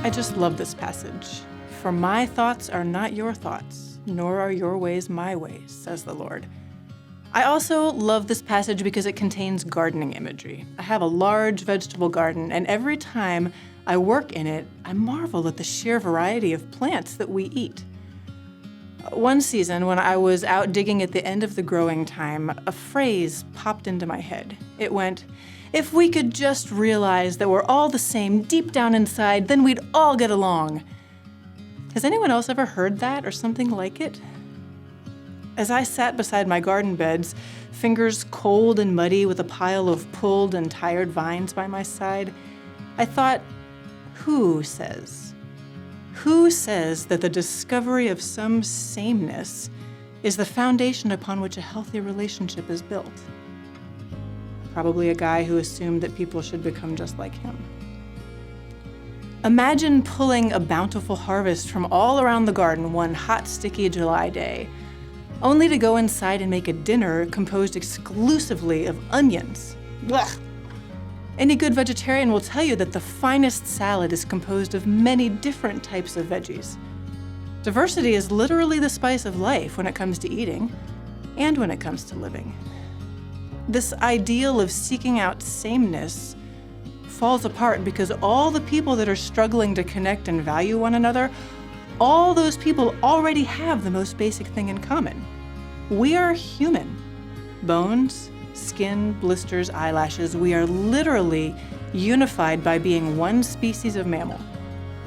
I just love this passage. For my thoughts are not your thoughts, nor are your ways my ways, says the Lord. I also love this passage because it contains gardening imagery. I have a large vegetable garden, and every time I work in it, I marvel at the sheer variety of plants that we eat. One season, when I was out digging at the end of the growing time, a phrase popped into my head. It went, "If we could just realize that we're all the same deep down inside, then we'd all get along." Has anyone else ever heard that or something like it? As I sat beside my garden beds, fingers cold and muddy with a pile of pulled and tired vines by my side, I thought, who says that the discovery of some sameness is the foundation upon which a healthy relationship is built? Probably a guy who assumed that people should become just like him. Imagine pulling a bountiful harvest from all around the garden one hot, sticky July day, only to go inside and make a dinner composed exclusively of onions. Blech. Any good vegetarian will tell you that the finest salad is composed of many different types of veggies. Diversity is literally the spice of life when it comes to eating and when it comes to living. This ideal of seeking out sameness falls apart because all the people that are struggling to connect and value one another, all those people already have the most basic thing in common. We are human. Bones, skin, blisters, eyelashes, we are literally unified by being one species of mammal,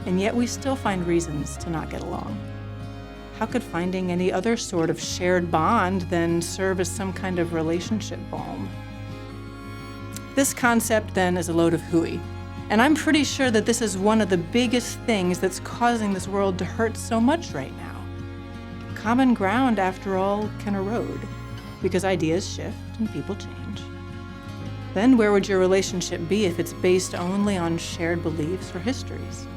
and yet we still find reasons to not get along. How could finding any other sort of shared bond then serve as some kind of relationship balm? This concept then is a load of hooey, and I'm pretty sure that this is one of the biggest things that's causing this world to hurt so much right now. Common ground, after all, can erode because ideas shift and people change. Then where would your relationship be if it's based only on shared beliefs or histories?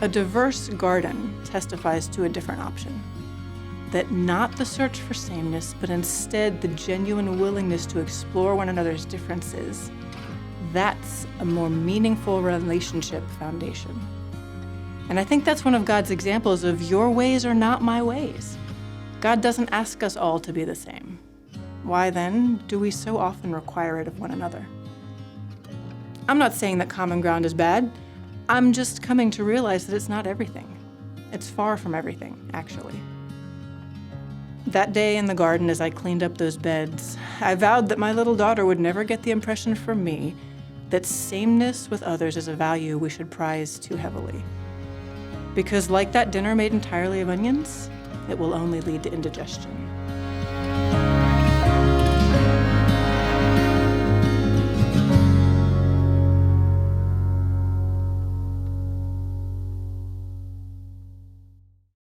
A diverse garden testifies to a different option. That not the search for sameness, but instead the genuine willingness to explore one another's differences. That's a more meaningful relationship foundation. And I think that's one of God's examples of your ways are not my ways. God doesn't ask us all to be the same. Why then do we so often require it of one another? I'm not saying that common ground is bad. I'm just coming to realize that it's not everything. It's far from everything, actually. That day in the garden, as I cleaned up those beds, I vowed that my little daughter would never get the impression from me that sameness with others is a value we should prize too heavily. Because like that dinner made entirely of onions, it will only lead to indigestion.